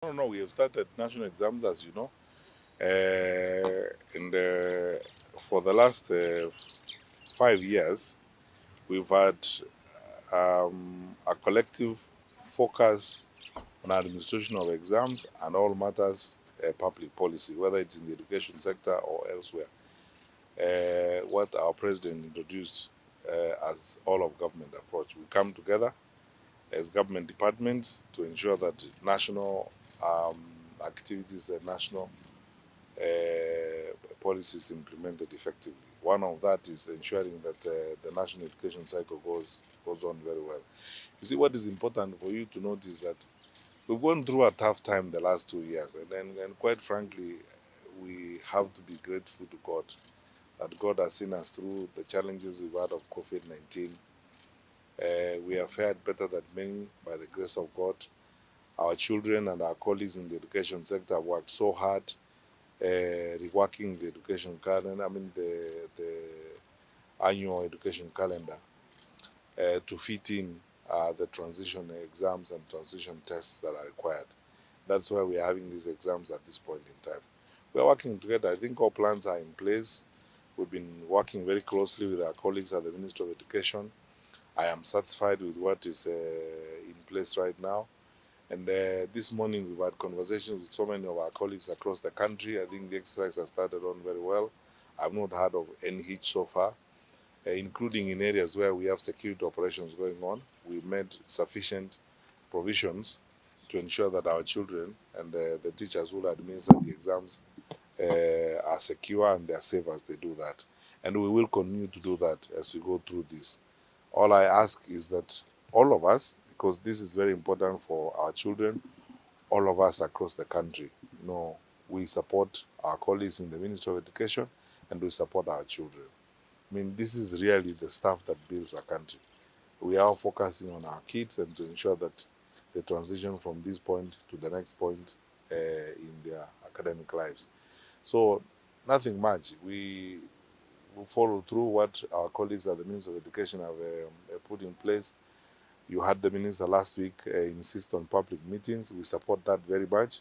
No, we have started national exams, as you know. And for the last 5 years, we've had a collective focus on administration of exams and all matters public policy, whether it's in the education sector or elsewhere. What our president introduced as all of government approach. We come together as government departments to ensure that national activities and national policies implemented effectively. One of that is ensuring that the national education cycle goes on very well. You see, what is important for you to note is that we've gone through a tough time the last 2 years, and quite frankly, we have to be grateful to God that God has seen us through the challenges we've had of COVID-19. We have fared better than many by the grace of God. Our children and our colleagues in the education sector have worked so hard, reworking the education calendar, the annual education calendar, to fit in the transition exams and transition tests that are required. That's why we are having these exams at this point in time. We are working together. I think all plans are in place. We've been working very closely with our colleagues at the Ministry of Education. I am satisfied with what is in place right now. And this morning we've had conversations with so many of our colleagues across the country. I think the exercise has started on very well. I've not heard of any hitch so far, including in areas where we have security operations going on. We made sufficient provisions to ensure that our children and the teachers who will administer the exams are secure and they are safe as they do that. And we will continue to do that as we go through this. All I ask is that all of us, because this is very important for our children, all of us across the country, we support our colleagues in the Ministry of Education and we support our children. I mean, this is really the stuff that builds our country. We are focusing on our kids and to ensure that the transition from this point to the next point in their academic lives. So nothing much. We will follow through what our colleagues at the Ministry of Education have put in place. You had the minister last week insist on public meetings. We support that very much.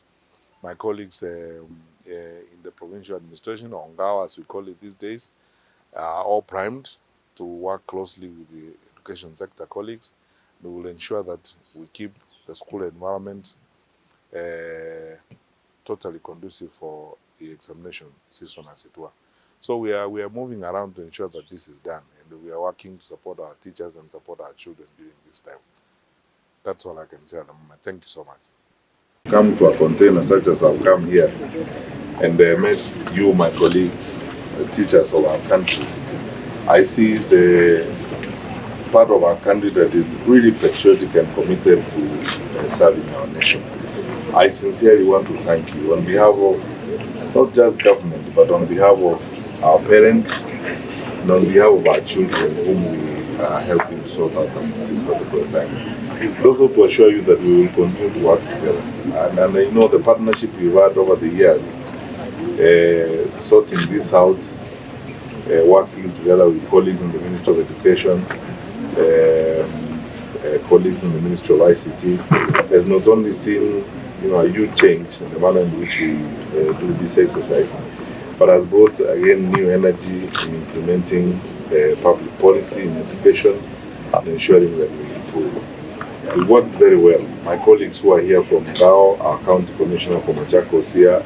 My colleagues in the provincial administration, or Ngao as we call it these days, are all primed to work closely with the education sector colleagues. We will ensure that we keep the school environment totally conducive for the examination season, as it were. So we are moving around to ensure that this is done, and we are working to support our teachers and support our children during this time. That's all I can say at the moment. Thank you so much. Come to a container such as I've come here and met you, my colleagues, the teachers of our country. I see the part of our country that is really patriotic and committed to serving our nation. I sincerely want to thank you on behalf of not just government, but on behalf of our parents and on behalf of our children whom we are helping sort out at this particular time. Also to assure you that we will continue to work together. And I know the partnership we've had over the years, sorting this out, working together with colleagues in the Ministry of Education, colleagues in the Ministry of ICT, has not only seen a huge change in the manner in which we do this exercise, but has brought again new energy in implementing public policy in education and ensuring that we improve. We work very well. My colleagues who are here from Gao, our County Commissioner from Machakos here,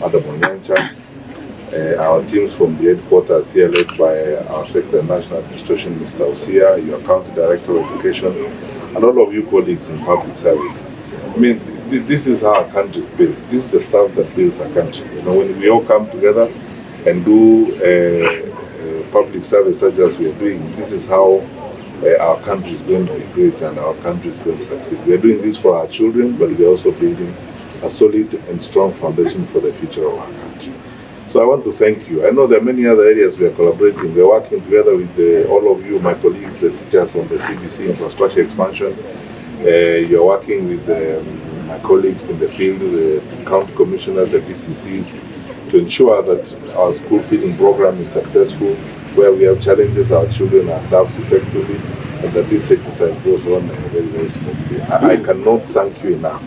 Madam Onyancha, our teams from the headquarters here led by our Secretary of National Administration, Mr. Osia, your County Director of Education, and all of you colleagues in public service. I mean, this is how our country is built. This is the stuff that builds our country. When we all come together and do public service such as we are doing, this is how our country is going to be great and our country is going to succeed. We are doing this for our children, but we are also building a solid and strong foundation for the future of our country. So I want to thank you. I know there are many other areas we are collaborating. We are working together with all of you, my colleagues, the teachers on the CBC infrastructure expansion. You are working with my colleagues in the field, the county commissioners, the DCCs, to ensure that our school feeding program is successful. Where we have challenges, our children are served effectively, and that this exercise goes on very, very smoothly. I cannot thank you enough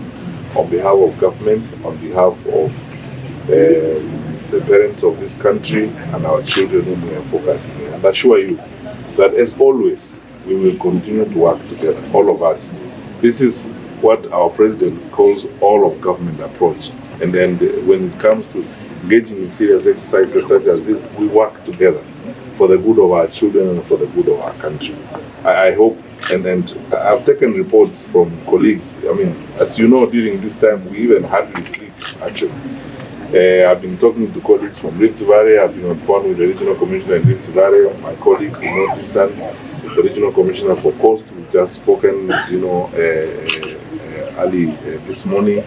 on behalf of government, on behalf of the parents of this country and our children whom we are focusing on. And I assure you that as always, we will continue to work together, all of us. This is what our president calls all of government approach. And then when it comes to engaging in serious exercises such as this, we work together for the good of our children and for the good of our country. I hope, and I've taken reports from colleagues. I mean, as you know, during this time, we even hardly sleep, actually. I've been talking to colleagues from Rift Valley. I've been on phone with the regional commissioner in Rift Valley, my colleagues in Northeastern, the regional commissioner for Coast. We've just spoken, early this morning,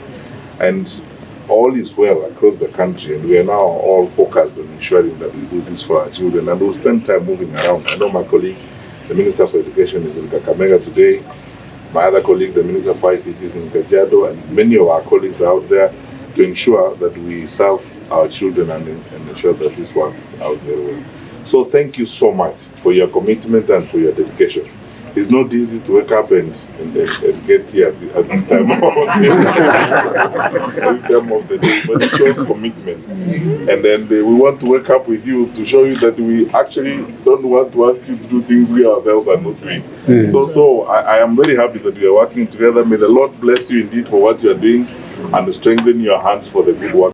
and all is well across the country, and we are now all focused on ensuring that we do this for our children, and we'll spend time moving around. I know my colleague, the Minister for Education, is in Kakamega today. My other colleague, the Minister for ICT, is in Kajiado, and many of our colleagues are out there to ensure that we serve our children and ensure that this works out very well. So thank you so much for your commitment and for your dedication. It's not easy to wake up and get here at this time of the day, but it shows commitment. And then we want to wake up with you to show you that we actually don't want to ask you to do things we ourselves are not doing. So I am very happy that we are working together. May the Lord bless you indeed for what you are doing and strengthen your hands for the good work